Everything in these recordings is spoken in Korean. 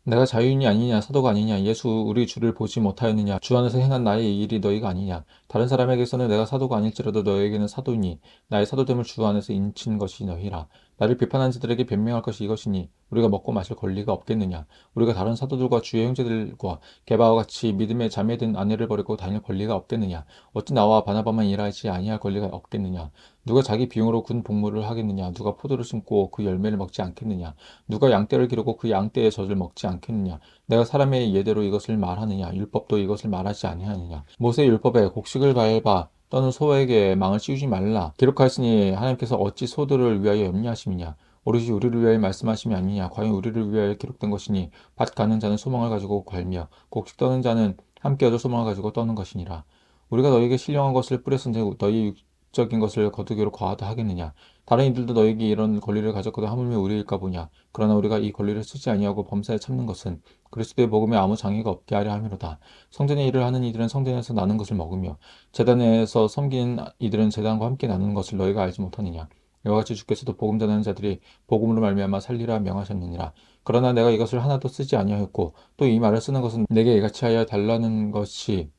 내가 자유인이 아니냐 사도가 아니냐 예수 우리 주를 보지 못하였느냐 주 안에서 행한 나의 일이 너희가 아니냐 다른 사람에게서는 내가 사도가 아닐지라도 너희에게는 사도이니 나의 사도됨을 주 안에서 인친 것이 너희라. 나를 비판한 자들에게 변명할 것이 이것이니 우리가 먹고 마실 권리가 없겠느냐. 우리가 다른 사도들과 주의 형제들과 게바와 같이 믿음의 자매된 아내를 버리고 다닐 권리가 없겠느냐. 어찌 나와 바나바만 일하지 아니할 권리가 없겠느냐. 누가 자기 비용으로 군 복무를 하겠느냐. 누가 포도를 심고 그 열매를 먹지 않겠느냐. 누가 양떼를 기르고 그 양떼의 젖을 먹지 않겠느냐. 내가 사람의 예대로 이것을 말하느냐. 율법도 이것을 말하지 아니하느냐. 모세 율법에 곡식을 밟아 떠는 소에게 망을 씌우지 말라. 기록하였으니 하나님께서 어찌 소들을 위하여 염려하심이냐. 오로지 우리를 위하여 말씀하심이 아니냐. 과연 우리를 위하여 기록된 것이니 밭 가는 자는 소망을 가지고 갈며 곡식 떠는 자는 함께 얻을 소망을 가지고 떠는 것이니라. 우리가 너희에게 신령한 것을 뿌렸은데 너희 육적인 것을 거두기로 과하다 하겠느냐. 다른 이들도 너에게 이런 권리를 가졌거든 하물며 우리일까 보냐. 그러나 우리가 이 권리를 쓰지 아니하고 범사에 참는 것은 그리스도의 복음에 아무 장애가 없게 하려 함이로다. 성전의 일을 하는 이들은 성전에서 나는 것을 먹으며 제단에서 섬기는 이들은 제단과 함께 나누는 것을 너희가 알지 못하느냐. 이와 같이 주께서도 복음 전하는 자들이 복음으로 말미암아 살리라 명하셨느니라. 그러나 내가 이것을 하나도 쓰지 아니하였고 또 이 말을 쓰는 것은 내게 이같이 하여 달라는 것이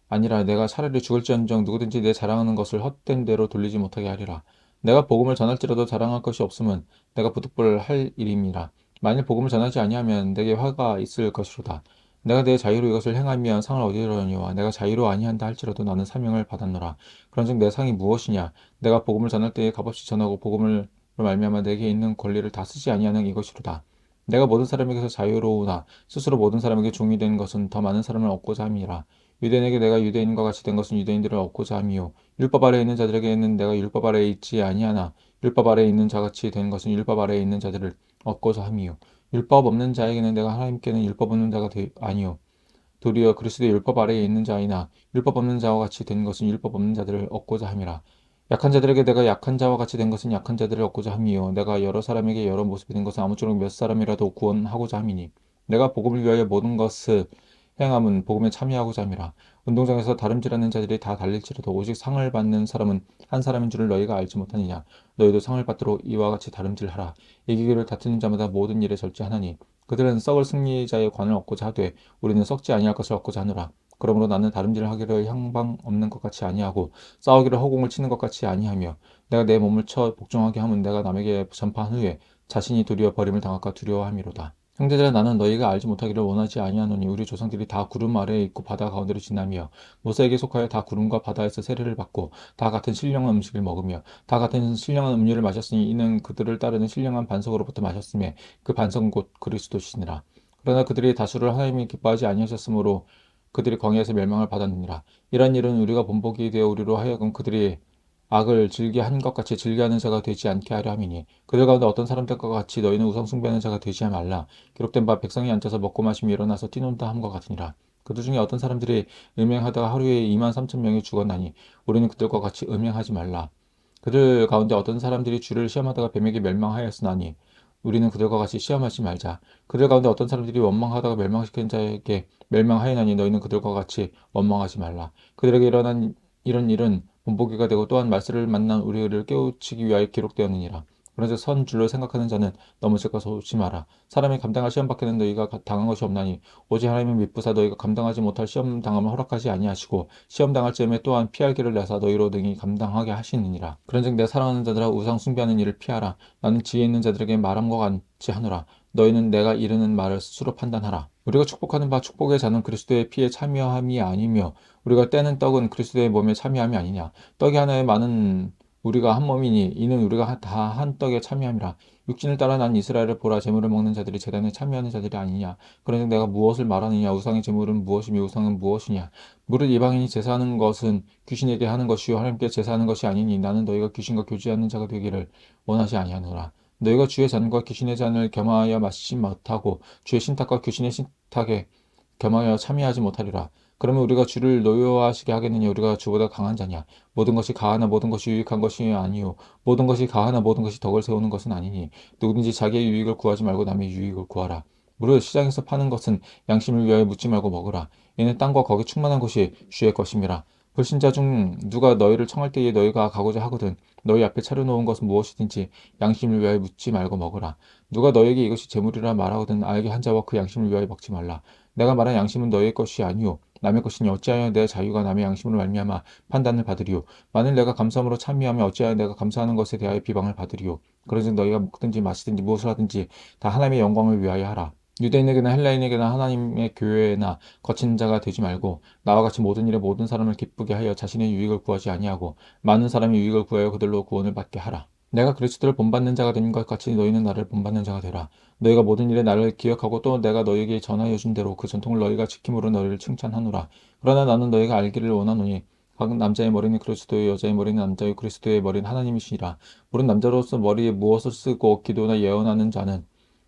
아니라 내가 차라리 죽을지언정 누구든지 내 자랑하는 것을 헛된 대로 돌리지 못하게 하리라. 내가 복음을 전할지라도 자랑할 것이 없으면 내가 부득불 할 일임이라. 만일 복음을 전하지 아니하면 내게 화가 있을 것이로다. 내가 내 자유로 이것을 행하면 상을 얻으려니와 내가 자유로 아니한다 할지라도 나는 사명을 받았노라. 그런즉 내 상이 무엇이냐? 내가 복음을 전할 때에 값없이 전하고 복음을 말미암아 내게 있는 권리를 다 쓰지 아니하는 이것이로다. 내가 모든 사람에게서 자유로우나 스스로 모든 사람에게 종이 된 것은 더 많은 사람을 얻고자 함이라. 유대인에게 내가 유대인과 같이 된 것은 유대인들을 얻고자 함이요 율법 아래에 있는 자들에게는 내가 율법 아래에 있지 아니하나 율법 아래에 있는 자같이 된 것은 율법 아래에 있는 자들을 얻고자 함이요 율법 없는 자에게는 내가 하나님께는 율법 없는 자가 아니요 도리어 그리스도의 율법 아래에 있는 자이나 율법 없는 자와 같이 된 것은 율법 없는 자들을 얻고자 함이라. 약한 자들에게 내가 약한 자와 같이 된 것은 약한 자들을 얻고자 함이요 내가 여러 사람에게 여러 모습이 된 것은 아무쪼록 몇 사람이라도 구원하고자 함이니 내가 복음을 위하여 모든 것을 행함은 복음에 참여하고자 함이라. 운동장에서 다름질하는 자들이 다 달릴지라도 오직 상을 받는 사람은 한 사람인 줄을 너희가 알지 못하느냐. 너희도 상을 받도록 이와 같이 다름질하라. 이기기를 다투는 자마다 모든 일에 절제하나니 그들은 썩을 승리자의 관을 얻고자 하되 우리는 썩지 아니할 것을 얻고자 하노라. 그러므로 나는 다름질을 하기를 향방 없는 것 같이 아니하고 싸우기를 허공을 치는 것 같이 아니하며 내가 내 몸을 쳐 복종하게 하면 내가 남에게 전파한 후에 자신이 도리어 버림을 당할까 두려워함이로다. 형제들아 나는 너희가 알지 못하기를 원하지 아니하노니 우리 조상들이 다 구름 아래에 있고 바다 가운데로 지나며 모세에게 속하여 다 구름과 바다에서 세례를 받고 다 같은 신령한 음식을 먹으며 다 같은 신령한 음료를 마셨으니 이는 그들을 따르는 신령한 반석으로부터 마셨음에 그 반석은 곧 그리스도시니라. 그러나 그들이 다수를 하나님이 기뻐하지 아니하셨으므로 그들이 광야에서 멸망을 받았느니라. 이런 일은 우리가 본보기 되어 우리로 하여금 그들이 악을 즐겨한 것 같이 즐겨하는 자가 되지 않게 하려 함이니 그들 가운데 어떤 사람들과 같이 너희는 우상 숭배하는 자가 되지 말라. 기록된 바 백성이 앉아서 먹고 마시며 일어나서 뛰논다 함과 같으니라. 그들 중에 어떤 사람들이 음행하다가 하루에 2만 3천 명이 죽었나니 우리는 그들과 같이 음행하지 말라. 그들 가운데 어떤 사람들이 주를 시험하다가 뱀에게 멸망하였으나니 우리는 그들과 같이 시험하지 말자. 그들 가운데 어떤 사람들이 원망하다가 멸망시킨 자에게 멸망하였나니 너희는 그들과 같이 원망하지 말라. 그들에게 일어난 이런 일은 본보기가 되고 또한 말세를 만난 우리를 깨우치기 위하여 기록되었느니라. 그런즉 선 줄로 생각하는 자는 넘어질 것을 조심하라. 사람이 감당할 시험 밖에는 너희가 당한 것이 없나니 오직 하나님은 미쁘사 너희가 감당하지 못할 시험 당함을 허락하지 아니하시고 시험 당할 즈음에 또한 피할 길을 내사 너희로 등이 감당하게 하시느니라. 그런즉 내 사랑하는 자들아 우상 숭배하는 일을 피하라. 나는 지혜 있는 자들에게 말함과 같이 하노라. 너희는 내가 이르는 말을 스스로 판단하라. 우리가 축복하는 바 축복의 자는 그리스도의 피에 참여함이 아니며 우리가 떼는 떡은 그리스도의 몸에 참여함이 아니냐. 떡이 하나에 많은 우리가 한 몸이니 이는 우리가 다 한 떡에 참여함이라. 육신을 따라 난 이스라엘을 보라. 제물을 먹는 자들이 제단에 참여하는 자들이 아니냐. 그러니 내가 무엇을 말하느냐. 우상의 제물은 무엇이며 우상은 무엇이냐. 무릇 이방인이 제사하는 것은 귀신에게 하는 것이요 하나님께 제사하는 것이 아니니 나는 너희가 귀신과 교제하는 자가 되기를 원하지 아니하노라. 너희가 주의 잔과 귀신의 잔을 겸하여 마시지 못하고 주의 신탁과 귀신의 신탁에 겸하여 참여하지 못하리라. 그러면 우리가 주를 노여워하시게 하겠느냐. 우리가 주보다 강한 자냐. 모든 것이 가하나 모든 것이 유익한 것이 아니요 모든 것이 가하나 모든 것이 덕을 세우는 것은 아니니 누구든지 자기의 유익을 구하지 말고 남의 유익을 구하라. 무릇 시장에서 파는 것은 양심을 위하여 묻지 말고 먹으라. 이는 땅과 거기 충만한 것이 주의 것임이라. 불신자 중 누가 너희를 청할 때에 너희가 가고자 하거든 너희 앞에 차려놓은 것은 무엇이든지 양심을 위하여 묻지 말고 먹으라. 누가 너에게 이것이 재물이라 말하거든 알게 한 자와 그 양심을 위하여 먹지 말라. 내가 말한 양심은 너희의 것이 아니요 남의 것이니 어찌하여 내 자유가 남의 양심으로 말미암아 판단을 받으리요. 만일 내가 감사함으로 찬미하며 어찌하여 내가 감사하는 것에 대하여 비방을 받으리요. 그러즉 너희가 먹든지 마시든지 무엇을 하든지 다 하나님의 영광을 위하여 하라. 유대인에게나 헬라인에게나 하나님의 교회나 거친 자가 되지 말고 나와 같이 모든 일에 모든 사람을 기쁘게 하여 자신의 유익을 구하지 아니하고 많은 사람의 유익을 구하여 그들로 구원을 받게 하라. 내가 그리스도를 본받는 자가 된 것 같이 너희는 나를 본받는 자가 되라. 너희가 모든 일에 나를 기억하고 또 내가 너희에게 전하여 준 대로 그 전통을 너희가 지킴으로 너희를 칭찬하노라. 그러나 나는 너희가 알기를 원하노니 각 남자의 머리는 그리스도의 여자의 머리는 남자의 그리스도의 머리는 하나님이시니라. 물은 남자로서 머리에 무엇을 쓰고 기도나 예언하는 자는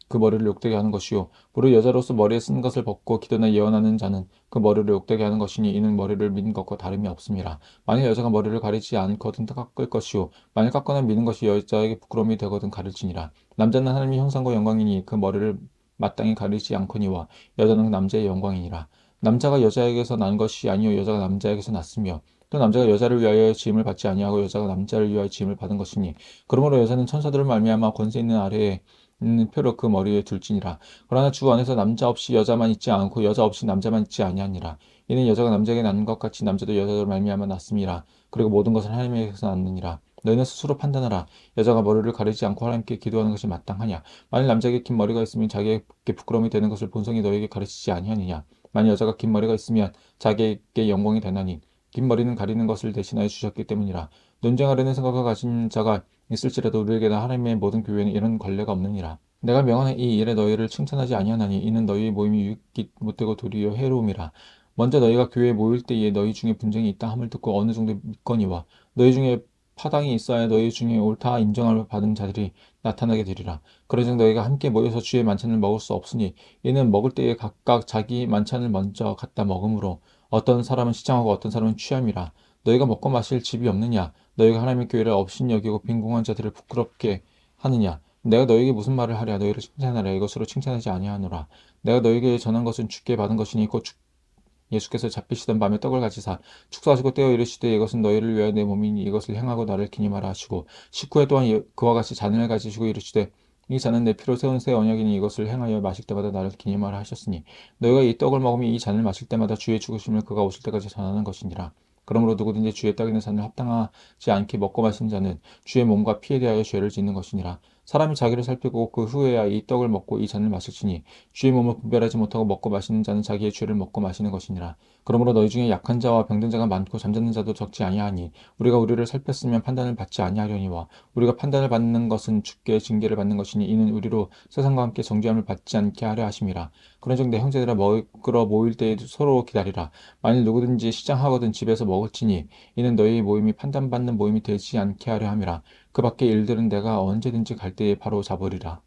그 머리를 욕되게 하는 것이요 무릇 여자로서 머리에 쓴 것을 벗고 기도나 예언하는 자는 그 머리를 욕되게 하는 것이니 이는 머리를 미는 것과 다름이 없음이라. 만일 여자가 머리를 가리지 않거든 깎을 것이요 만일 깎거나 미는 것이 여자에게 부끄러움이 되거든 가릴지니라. 남자는 하나님의 형상과 영광이니 그 머리를 마땅히 가리지 않거니와 여자는 남자의 영광이니라. 남자가 여자에게서 난 것이 아니요 여자가 남자에게서 났으며 또 남자가 여자를 위하여 지음을 받지 아니하고 여자가 남자를 위하여 지음을 받은 것이니 그러므로 여자는 천사들을 말미암아 권세 있는 아래에 있는 표로 그 머리에 둘지니라. 그러나 주 안에서 남자 없이 여자만 있지 않고 여자 없이 남자만 있지 아니하니라. 이는 여자가 남자에게 낳는 것 같이 남자도 여자로 말미암아 낳습니다. 그리고 모든 것은 하나님에게서 낳느니라. 너희는 스스로 판단하라. 여자가 머리를 가리지 않고 하나님께 기도하는 것이 마땅하냐? 만일 남자에게 긴 머리가 있으면 자기에게 부끄러움이 되는 것을 본성이 너에게 가르치지 아니하느냐? 만일 여자가 긴 머리가 있으면 자기에게 영광이 되나니 긴 머리는 가리는 것을 대신하여 주셨기 때문이라. 논쟁하려는 생각을 가진 자가 있을지라도 우리에게나 하나님의 모든 교회는 이런 관례가 없느니라. 내가 명하는 이 일에 너희를 칭찬하지 아니하나니 이는 너희의 모임이 유익이 못되고 도리어 해로움이라. 먼저 너희가 교회에 모일 때에 너희 중에 분쟁이 있다 함을 듣고 어느 정도 믿거니와 너희 중에 파당이 있어야 너희 중에 옳다 인정을 받은 자들이 나타나게 되리라. 그러즉 너희가 함께 모여서 주의 만찬을 먹을 수 없으니 이는 먹을 때에 각각 자기 만찬을 먼저 갖다 먹으므로 어떤 사람은 시장하고 어떤 사람은 취함이라. 너희가 먹고 마실 집이 없느냐? 너희가 하나님의 교회를 업신여기고 빈궁한 자들을 부끄럽게 하느냐? 내가 너희에게 무슨 말을 하랴? 너희를 칭찬하랴? 이것으로 칭찬하지 아니하노라. 내가 너희에게 전한 것은 주께 받은 것이니 곧 예수께서 잡히시던 밤에 떡을 가지사 축사하시고 떼어 이르시되 이것은 너희를 위하여 내 몸이니 이것을 행하고 나를 기념하라 하시고 식후에 또한 그와 같이 잔을 가지시고 이르시되 이 잔은 내 피로 세운 새 언약이니 이것을 행하여 마실 때마다 나를 기념하라 하셨으니 너희가 이 떡을 먹으며 이 잔을 마실 때마다 주의 죽으심을 그가 오실 때까지 전하는 것이니라. 그러므로 누구든지 주의 떡이나 잔을 합당하지 않게 먹고 마신 자는 주의 몸과 피에 대하여 죄를 짓는 것이니라. 사람이 자기를 살피고 그 후에야 이 떡을 먹고 이 잔을 마실지니 주의 몸을 분별하지 못하고 먹고 마시는 자는 자기의 죄를 먹고 마시는 것이니라. 그러므로 너희 중에 약한 자와 병든 자가 많고 잠자는 자도 적지 아니하니 우리가 우리를 살폈으면 판단을 받지 아니하려니와 우리가 판단을 받는 것은 주께 징계를 받는 것이니 이는 우리로 세상과 함께 정죄함을 받지 않게 하려 하심이라. 그런즉 내 형제들아 먹으러 모일 때에 서로 기다리라. 만일 누구든지 시장하거든 집에서 먹을지니 이는 너희 모임이 판단받는 모임이 되지 않게 하려 함이라. 그 밖의 일들은 내가 언제든지 갈 때에 바로 잡으리라.